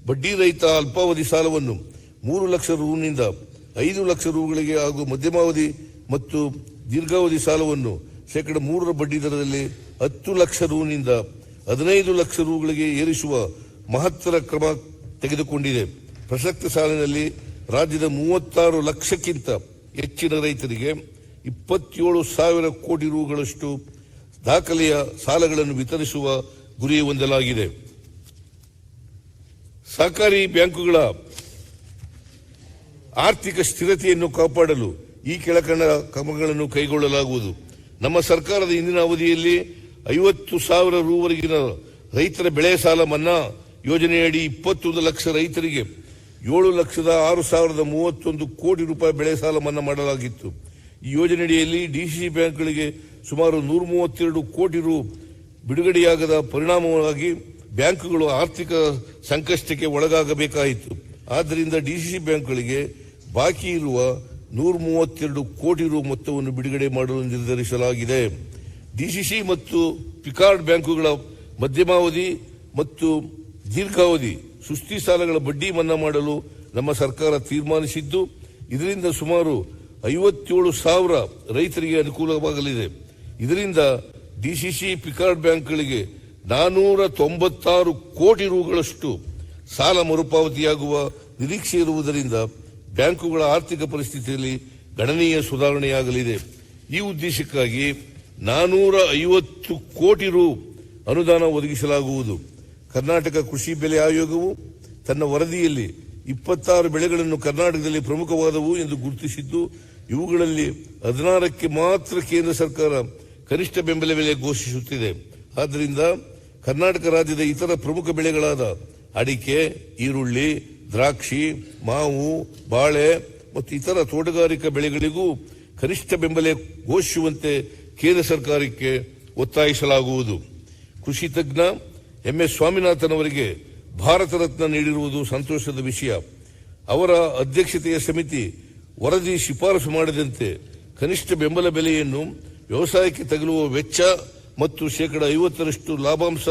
ಬಡ್ಡಿ ರಹಿತ ಅಲ್ಪಾವಧಿ ಸಾಲವನ್ನು 3 ಲಕ್ಷ ರುನಿಂದ 5 ಲಕ್ಷ ರುಗಳಿಗೆ ಹಾಗೂ ಮಧ್ಯಮಾವಧಿ ಮತ್ತು ದೀರ್ಘಾವಧಿ ಸಾಲವನ್ನು 3% ಬಡ್ಡಿ ದರದಲ್ಲಿ 10 ಲಕ್ಷ ರುನಿಂದ 15 ಲಕ್ಷ ರುಗಳಿಗೆ ಏರಿಸುವ ಮಹತ್ತರ ಕ್ರಮ ತೆಗೆದುಕೊಂಡಿದೆ. ಪ್ರಸಕ್ತ ಸಾಲಿನಲ್ಲಿ ರಾಜ್ಯದ 36 ಲಕ್ಷಕ್ಕಿಂತ ಹೆಚ್ಚಿನ ರೈತರಿಗೆ 27,000 ಕೋಟಿ ರುಗಳಷ್ಟು ದಾಖಲೆಯ ಸಾಲಗಳನ್ನು ವಿತರಿಸುವ ಗುರಿ ಹೊಂದಲಾಗಿದೆ. ಸಹಕಾರಿ ಬ್ಯಾಂಕುಗಳ ಆರ್ಥಿಕ ಸ್ಥಿರತೆಯನ್ನು ಕಾಪಾಡಲು ಈ ಕೆಳಕಂಡ ಕ್ರಮಗಳನ್ನು ಕೈಗೊಳ್ಳಲಾಗುವುದು. ನಮ್ಮ ಸರ್ಕಾರದ ಇಂದಿನ ಅವಧಿಯಲ್ಲಿ 50,000 ರುವರೆಗಿನ ರೈತರ ಬೆಳೆ ಸಾಲ ಮನ್ನಾ ಯೋಜನೆಯಡಿ 21 ಲಕ್ಷ ರೈತರಿಗೆ 7,06,031 ಕೋಟಿ ರೂಪಾಯಿ ಬೆಳೆ ಸಾಲ ಮನ್ನಾ ಮಾಡಲಾಗಿತ್ತು. ಈ ಯೋಜನೆಯಡಿಯಲ್ಲಿ ಡಿಸಿಸಿ ಬ್ಯಾಂಕ್ಗಳಿಗೆ ಸುಮಾರು 132 ಕೋಟಿ ರು ಬಿಡುಗಡೆಯಾಗದ ಪರಿಣಾಮವಾಗಿ ಬ್ಯಾಂಕುಗಳು ಆರ್ಥಿಕ ಸಂಕಷ್ಟಕ್ಕೆ ಒಳಗಾಗಬೇಕಾಯಿತು. ಆದ್ದರಿಂದ ಡಿಸಿಸಿ ಬ್ಯಾಂಕ್ಗಳಿಗೆ ಬಾಕಿ ಇರುವ 132 ಕೋಟಿ ರು ಮೊತ್ತವನ್ನು ಬಿಡುಗಡೆ ಮಾಡಲು ನಿರ್ಧರಿಸಲಾಗಿದೆ. ಡಿಸಿಸಿ ಮತ್ತು ಪಿಕಾರ್ಡ್ ಬ್ಯಾಂಕುಗಳ ಮಧ್ಯಮಾವಧಿ ಮತ್ತು ದೀರ್ಘಾವಧಿ ಸುಸ್ತಿ ಸಾಲಗಳ ಬಡ್ಡಿ ಮನ್ನಾ ಮಾಡಲು ನಮ್ಮ ಸರ್ಕಾರ ತೀರ್ಮಾನಿಸಿದ್ದು, ಇದರಿಂದ ಸುಮಾರು 57,000 ರೈತರಿಗೆ ಅನುಕೂಲವಾಗಲಿದೆ. ಇದರಿಂದ ಡಿಸಿಸಿ ಪಿಕಾರ್ಡ್ ಬ್ಯಾಂಕ್ಗಳಿಗೆ 496 ಕೋಟಿ ರುಗಳಷ್ಟು ಸಾಲ ಮರುಪಾವತಿಯಾಗುವ ನಿರೀಕ್ಷೆ ಇರುವುದರಿಂದ ಬ್ಯಾಂಕುಗಳ ಆರ್ಥಿಕ ಪರಿಸ್ಥಿತಿಯಲ್ಲಿ ಗಣನೀಯ ಸುಧಾರಣೆಯಾಗಲಿದೆ. ಈ ಉದ್ದೇಶಕ್ಕಾಗಿ 450 ಕೋಟಿ ರು ಅನುದಾನ ಒದಗಿಸಲಾಗುವುದು. ಕರ್ನಾಟಕ ಕೃಷಿ ಬೆಲೆ ಆಯೋಗವು ತನ್ನ ವರದಿಯಲ್ಲಿ 26 ಬೆಳೆಗಳನ್ನು ಕರ್ನಾಟಕದಲ್ಲಿ ಪ್ರಮುಖವಾದವು ಎಂದು ಗುರುತಿಸಿದ್ದು, ಇವುಗಳಲ್ಲಿ 16ಕ್ಕೆ ಮಾತ್ರ ಕೇಂದ್ರ ಸರ್ಕಾರ ಕನಿಷ್ಠ ಬೆಂಬಲ ಬೆಲೆ ಘೋಷಿಸುತ್ತಿದೆ. ಆದ್ದರಿಂದ ಕರ್ನಾಟಕ ರಾಜ್ಯದ ಇತರ ಪ್ರಮುಖ ಬೆಳೆಗಳಾದ ಅಡಿಕೆ, ಈರುಳ್ಳಿ, ದ್ರಾಕ್ಷಿ, ಮಾವು, ಬಾಳೆ ಮತ್ತು ಇತರ ತೋಟಗಾರಿಕಾ ಬೆಳೆಗಳಿಗೂ ಕನಿಷ್ಠ ಬೆಂಬಲ ಘೋಷಿಸುವಂತೆ ಕೇಂದ್ರ ಸರ್ಕಾರಕ್ಕೆ ಒತ್ತಾಯಿಸಲಾಗುವುದು. ಕೃಷಿ ತಜ್ಞ MS ಸ್ವಾಮಿನಾಥನ್ ಅವರಿಗೆ ಭಾರತ ರತ್ನ ನೀಡಿರುವುದು ಸಂತೋಷದ ವಿಷಯ. ಅವರ ಅಧ್ಯಕ್ಷತೆಯ ಸಮಿತಿ ವರದಿ ಶಿಫಾರಸು ಮಾಡಿದಂತೆ ಕನಿಷ್ಠ ಬೆಂಬಲ ಬೆಲೆಯನ್ನು ವ್ಯವಸಾಯಕ್ಕೆ ತಗಲುವ ವೆಚ್ಚ ಮತ್ತು 50% ಲಾಭಾಂಶ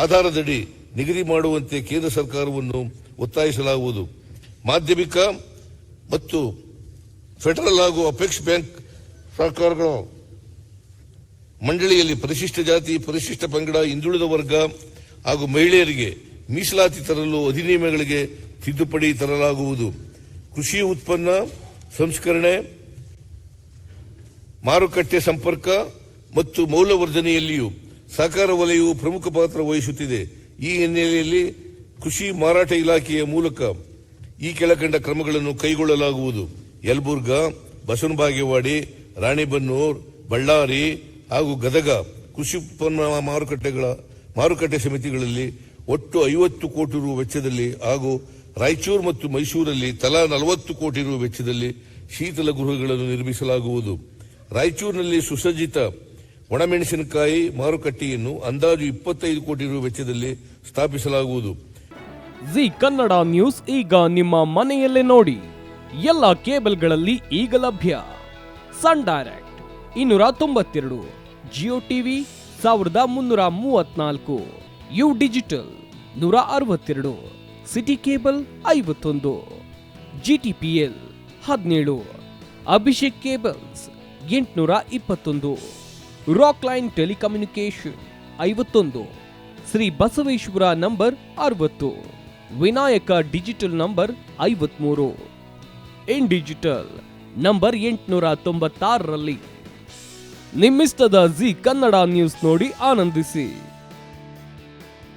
ಆಧಾರದಡಿ ನಿಗದಿ ಮಾಡುವಂತೆ ಕೇಂದ್ರ ಸರ್ಕಾರವನ್ನು ಒತ್ತಾಯಿಸಲಾಗುವುದು. ಮಾಧ್ಯಮಿಕ ಮತ್ತು ಫೆಡರಲ್ ಹಾಗೂ ಅಪೆಕ್ಸ್ ಬ್ಯಾಂಕ್ ಸರ್ಕಾರಗಳ ಮಂಡಳಿಯಲ್ಲಿ ಪರಿಶಿಷ್ಟ ಜಾತಿ, ಪರಿಶಿಷ್ಟ ಪಂಗಡ, ಹಿಂದುಳಿದ ವರ್ಗ ಹಾಗೂ ಮಹಿಳೆಯರಿಗೆ ಮೀಸಲಾತಿ ತರಲು ಅಧಿನಿಯಮಗಳಿಗೆ ತಿದ್ದುಪಡಿ ತರಲಾಗುವುದು. ಕೃಷಿ ಉತ್ಪನ್ನ ಸಂಸ್ಕರಣೆ, ಮಾರುಕಟ್ಟೆ ಸಂಪರ್ಕ ಮತ್ತು ಮೌಲ್ಯವರ್ಧನೆಯಲ್ಲಿಯೂ ಸಹಕಾರ ವಲಯವು ಪ್ರಮುಖ ಪಾತ್ರ ವಹಿಸುತ್ತಿದೆ. ಈ ಹಿನ್ನೆಲೆಯಲ್ಲಿ ಕೃಷಿ ಮಾರಾಟ ಇಲಾಖೆಯ ಮೂಲಕ ಈ ಕೆಳಕಂಡ ಕ್ರಮಗಳನ್ನು ಕೈಗೊಳ್ಳಲಾಗುವುದು. ಯಲಬುರ್ಗಾ, ಬಸವನಬಾಗೇವಾಡಿ, ರಾಣೆಬೆನ್ನೂರು, ಬಳ್ಳಾರಿ ಹಾಗೂ ಗದಗ ಕೃಷಿ ಉತ್ಪನ್ನ ಮಾರುಕಟ್ಟೆ ಸಮಿತಿಗಳಲ್ಲಿ ಒಟ್ಟು 50 ಕೋಟಿ ರು ವೆಚ್ಚದಲ್ಲಿ ಹಾಗೂ ರಾಯಚೂರು ಮತ್ತು ಮೈಸೂರಲ್ಲಿ ತಲಾ 40 ಕೋಟಿ ರು ವೆಚ್ಚದಲ್ಲಿ ಶೀತಲ ಗೃಹಗಳನ್ನು ನಿರ್ಮಿಸಲಾಗುವುದು. ರಾಯಚೂರಿನಲ್ಲಿ ಸುಸಜ್ಜಿತ ಒಣಮೆಣಸಿನಕಾಯಿ ಮಾರುಕಟ್ಟೆಯನ್ನು ಅಂದಾಜು 25 ಕೋಟಿ ರು ವೆಚ್ಚದಲ್ಲಿ ಸ್ಥಾಪಿಸಲಾಗುವುದು. ಜಿ ಕನ್ನಡ ನ್ಯೂಸ್ ಈಗ ನಿಮ್ಮ ಮನೆಯಲ್ಲೇ ನೋಡಿ. ಎಲ್ಲ ಕೇಬಲ್ಗಳಲ್ಲಿ ಈಗ ಲಭ್ಯ. Sun Direct 292, Jio TV 1334, U digital 162, City cable 51, GTPL 17, Abhishek cables 821, Rockline telecommunication 51, Shri Basaveshwara number 60, Vinayaka digital number 53, In digital number 896ರಲ್ಲಿ. ನಿಮ್ಮಿಸ್ತದ ಜಿ ಕನ್ನಡ ನ್ಯೂಸ್ ನೋಡಿ ಆನಂದಿಸಿ.